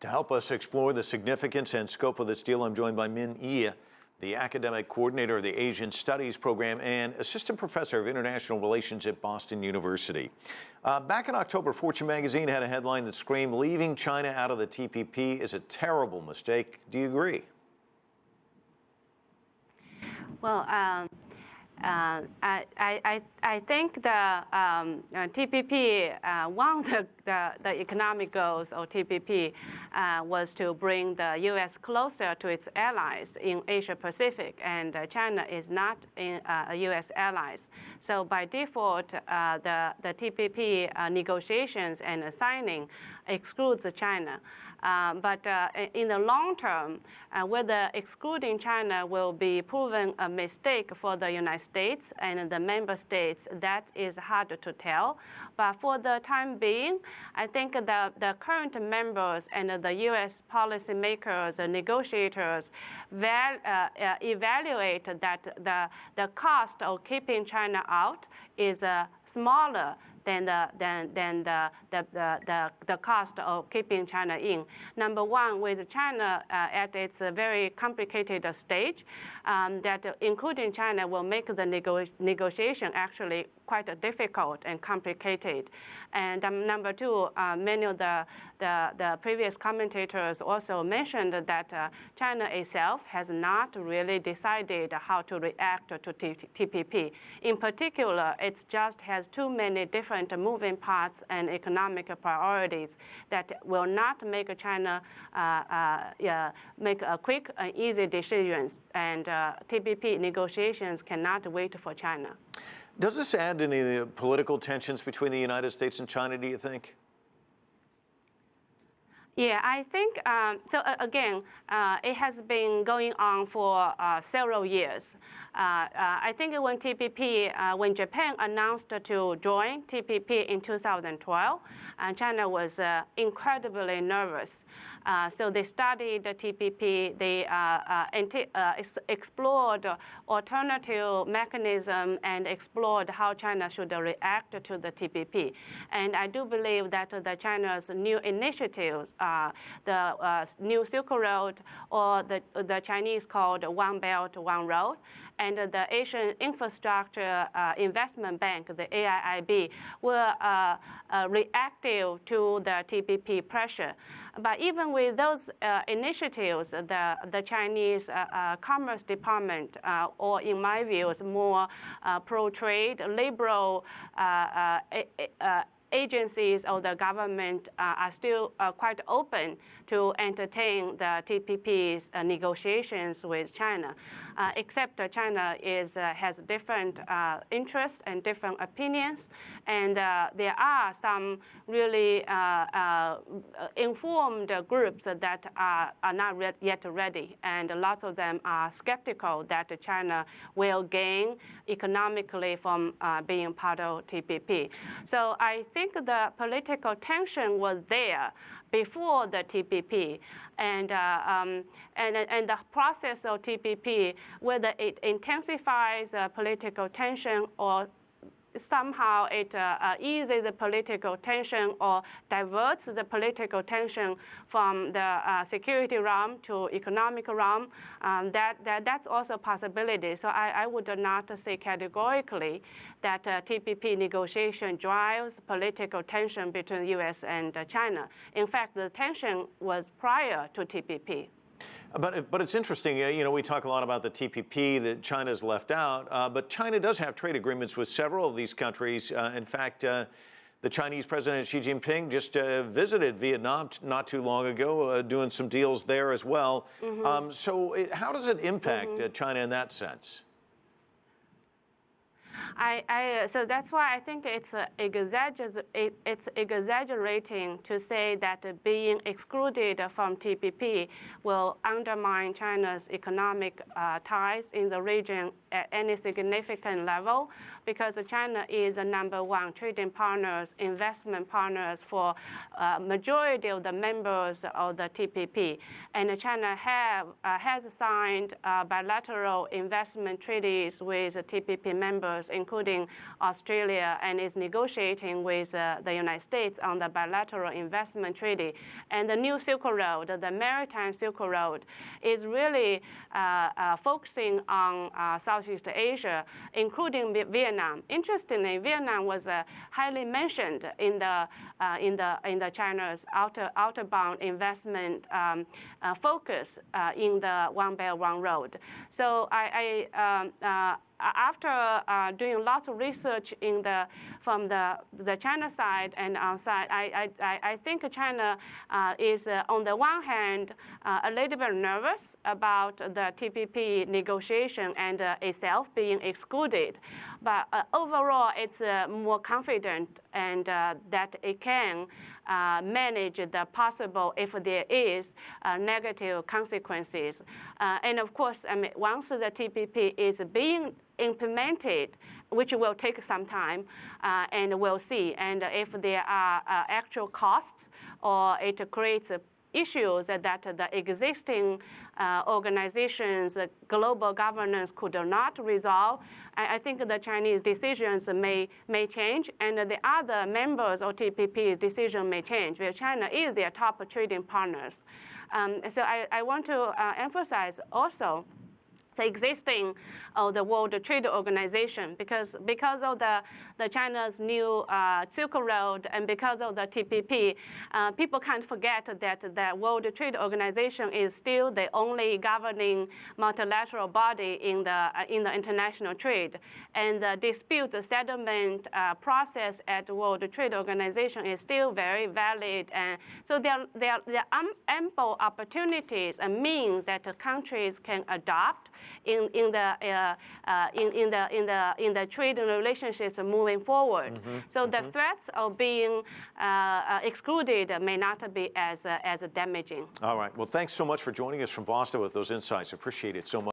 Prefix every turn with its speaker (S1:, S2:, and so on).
S1: To help us explore the significance and scope of this deal, I'm joined by Min Yi, the academic coordinator of the Asian Studies program and assistant professor of international relations at Boston University. Back in October, Fortune magazine had a headline that screamed, "Leaving China out of the TPP is a terrible mistake." Do you agree?
S2: Well, I think the TPP, one of the economic goals of TPP was to bring the U.S. closer to its allies in Asia Pacific, and China is not a U.S. ally. So by default, the TPP negotiations and signing excludes China. But in the long term, whether excluding China will be proven a mistake for the United States and the member states, that is hard to tell. But for the time being, I think the current members and the U.S. policymakers and negotiators evaluate that the cost of keeping China out is smaller than the cost of keeping China in. Number one, with China at its very complicated stage, that including China will make the negotiation actually quite difficult and complicated. And number two, many of the previous commentators also mentioned that China itself has not really decided how to react to TPP. In particular, it just has too many different moving parts and economic priorities that will not make China make a quick and easy decisions, and TPP negotiations cannot wait for China.
S1: Does this add any political tensions between the United States and China, do you think?
S2: Yeah, I think, so again, it has been going on for several years. I think when when Japan announced to join TPP in 2012, China was incredibly nervous. So they studied the TPP, they explored alternative mechanism and explored how China should react to the TPP. And I do believe that China's new initiatives, the new Silk Road, or the Chinese called One Belt, One Road, and the Asian Infrastructure Investment Bank, the AIIB, were reactive to the TPP pressure. But even with those initiatives, the Chinese Commerce Department, or in my view, is more pro-trade, liberal agencies of the government are still quite open to entertain the TPP's negotiations with China, except China has different interests and different opinions, and there are some really informed groups that are not yet ready, and lots of them are skeptical that China will gain economically from being part of TPP. So I think the political tension was there before the TPP, and the process of TPP, whether it intensifies political tension or somehow it eases the political tension or diverts the political tension from the security realm to economic realm, that's also a possibility. So I would not say categorically that TPP negotiation drives political tension between the U.S. and China. In fact, the tension was prior to TPP.
S1: But it's interesting, you know, we talk a lot about the TPP that China's left out, but China does have trade agreements with several of these countries. In fact, the Chinese President Xi Jinping just visited Vietnam not too long ago, doing some deals there as well. Mm-hmm. So how does it impact China in that sense?
S2: So that's why I think it's exaggerating to say that being excluded from TPP will undermine China's economic ties in the region at any significant level, because China is the #1 trading partners, investment partners for majority of the members of the TPP. And China has signed bilateral investment treaties with TPP members, including Australia, and is negotiating with the United States on the bilateral investment treaty. And the new Silk Road, the maritime Silk Road, is really focusing on Southeast Asia, including Vietnam. Interestingly, Vietnam was highly mentioned in the China's outbound investment focus in the One Belt One Road. So after doing lots of research from the China side and outside, I think China is on the one hand a little bit nervous about the TPP negotiation and itself being excluded, but overall it's more confident and that it can manage the possible, if there is, negative consequences. And of course, I mean, once the TPP is being implemented, which will take some time, and we'll see. And if there are actual costs or it creates issues that the existing organizations, global governance could not resolve, I think the Chinese decisions may change, and the other members of TPP's decision may change, because China is their top trading partners. So I want to emphasize also the existing of the World Trade Organization, because of the China's new Silk Road and because of the TPP, people can't forget that the World Trade Organization is still the only governing multilateral body in the international trade, and the dispute settlement process at the World Trade Organization is still very valid, and so there are ample opportunities and means that countries can adopt in the trade relationships moving forward.
S1: Mm-hmm.
S2: So the threats of being excluded may not be as damaging.
S1: All right. Well, thanks so much for joining us from Boston with those insights. Appreciate it so much.